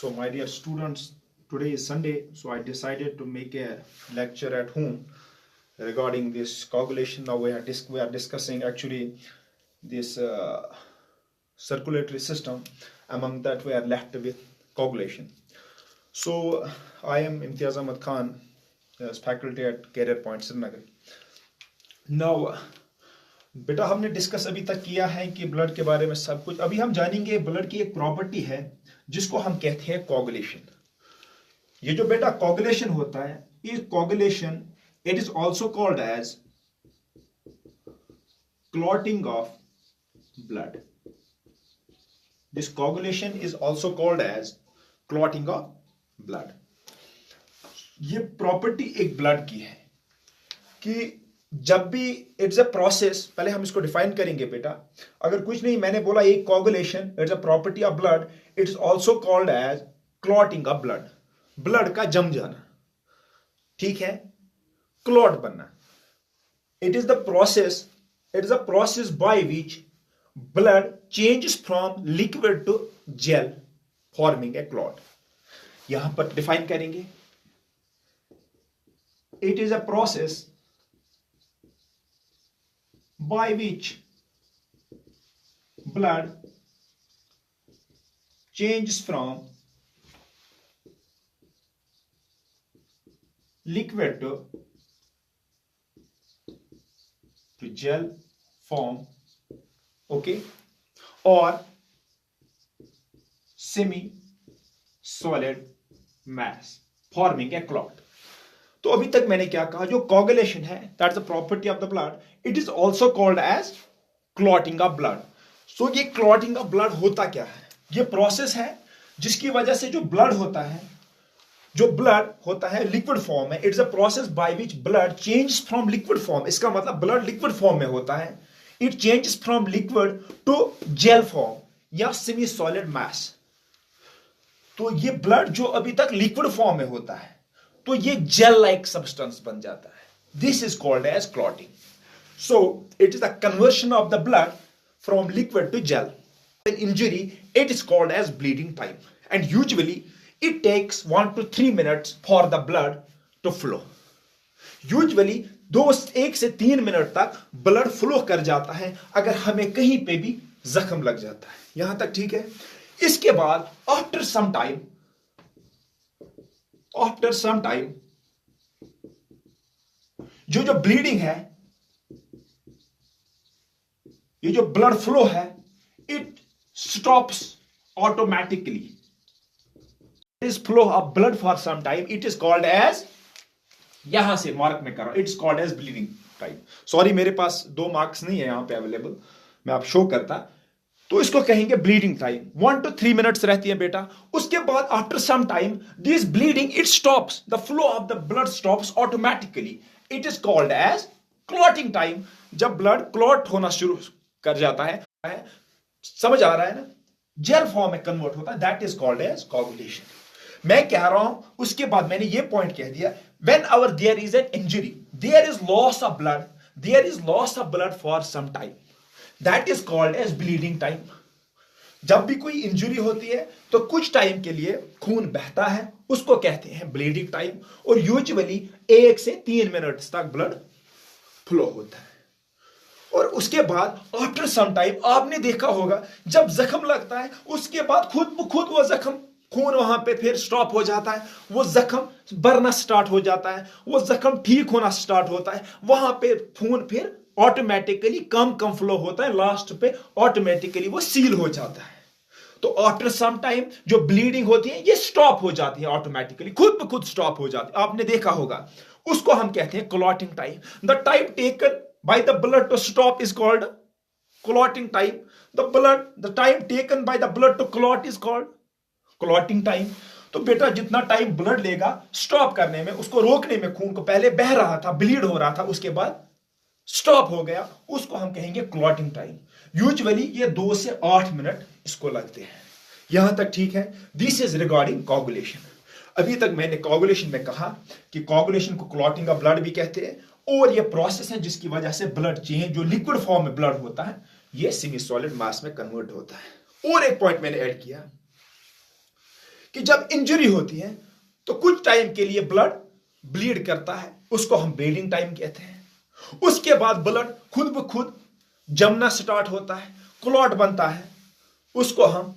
So, my dear students, today is Sunday, so I decided to make a lecture at home regarding this coagulation. Now we are discussing actually this circulatory system. Among that, we are left with coagulation. So, I am Imtiaz Ahmad Khan, as faculty at Career Point Srinagar. Now, बेटा हमने discuss अभी तक किया है कि blood के बारे में सब कुछ. अभी हम जानेंगे ब्लड की एक प्रॉपर्टी है जिसको हम कहते हैं कोगुलेशन. ये जो बेटा कोगुलेशन होता है, ये coagulation it is also called as clotting of blood. This coagulation is also called as clotting of blood. ये प्रॉपर्टी एक ब्लड की है कि जब भी इट्स अ प्रोसेस, पहले हम इसको डिफाइन करेंगे बेटा. अगर कुछ नहीं, मैंने बोला एक coagulation it's a property of blood. It is also called as clotting of blood. Blood का जम जाना, ठीक है, क्लॉट बनना. It is a process by which blood changes from liquid to gel forming a clot. यहां पर define करेंगे. It is a process by which blood changes from liquid to gel form, okay, or semi solid mass forming a clot. तो अभी तक मैंने क्या कहा, जो कोगुलेशन है that's the property of the blood. It is also called as clotting of blood. So ये clotting of blood होता क्या है? ये प्रोसेस है जिसकी वजह से जो ब्लड होता है लिक्विड फॉर्म में. It's a process by which blood changes from liquid form. इसका मतलब ब्लड लिक्विड फॉर्म में होता है. It changes from liquid to gel form या सेमी सॉलिड मैस. तो ये ब्लड जो अभी तक लिक्विड फॉर्म में होता है, तो ये जेल लाइक सब्सटेंस बन जाता है. This is called as clotting. So it is the conversion of the blood from liquid to gel. In injury it is called as bleeding time and usually it takes 1 to 3 minutes for the blood to flow. Usually 1 से 3 minute तक blood flow कर जाता है अगर हमें कहीं पे भी जख्म लग जाता है. यहां तक ठीक है. इसके बाद आफ्टर सम टाइम जो ब्लीडिंग है, ये जो ब्लड फ्लो है, इट स्टॉप्स ऑटोमेटिकली. इस flow of blood for some time it is called as, यहां से मार्क में करो, it's called as bleeding time. Sorry मेरे पास 2 मार्क्स नहीं है यहां पे अवेलेबल, मैं आप शो करता. तो इसको कहेंगे ब्लीडिंग टाइम. 1 to 3 minutes रहती है बेटा. उसके बाद after some time this bleeding it stops, the flow of the blood stops automatically. It is called as clotting time. जब ब्लड क्लॉट होना शुरू कर जाता है, समझ आ रहा है ना, जेल फॉर्म में कन्वर्ट होता है, that is called as coagulation. मैं कह रहा हूं, उसके बाद मैंने ये पॉइंट कह दिया, when our there is an injury, there is loss of blood for some time, that is called as bleeding time. जब भी कोई इंजरी होती है तो कुछ टाइम के लिए खून बहता है, उसको कहते हैं ब्लीडिंग टाइम. और यूजुअली 1 से 3 मिनट तक ब्लड फ्लो होता है. और उसके बाद आफ्टर सम टाइम आपने देखा होगा, जब जख्म लगता है उसके बाद खुद ब खुद वो जख्म, खून वहां पे फिर स्टॉप हो जाता है, वो जख्म भरना स्टार्ट हो जाता है, वो जख्म ठीक होना स्टार्ट होता है. वहां पे खून फिर ऑटोमेटिकली कम फ्लो होता है, लास्ट पे ऑटोमेटिकली वो सील हो जाता है. तो आफ्टर सम टाइम जो ब्लीडिंग होती है ये स्टॉप हो जाती है ऑटोमेटिकली, खुद ब खुद स्टॉप हो जाती है. आपने देखा होगा, उसको हम कहते हैं clotting time. The time taken by the blood to stop is called clotting time. The time taken by the blood to clot is called clotting time. तो बेटा जितना टाइम ब्लड लेगा स्टॉप करने में, उसको रोकने में, खून को पहले बह रहा था, ब्लीड हो रहा था, उसके बाद स्टॉप हो गया, उसको हम कहेंगे क्लॉटिंग टाइम. यूजुअली ये 2 से 8 मिनट इसको लगते हैं. यहां तक ठीक है. This is regarding coagulation. अभी तक मैंने कोगुलेशन में कहा कि कोगुलेशन को क्लॉटिंग ऑफ ब्लड भी कहते हैं, और ये प्रोसेस है जिसकी वजह से ब्लड चेंज, जो लिक्विड फॉर्म में ब्लड होता है, ये सेमी सॉलिड मास में कन्वर्ट होता है. और एक पॉइंट मैंने ऐड किया कि जब इंजरी होती है तो कुछ टाइम के लिए ब्लड ब्लीड करता है, उसको हम ब्लीडिंग टाइम कहते हैं। उसके बाद ब्लड खुद ब खुद जमना स्टार्ट होता है, क्लॉट बनता है, उसको हम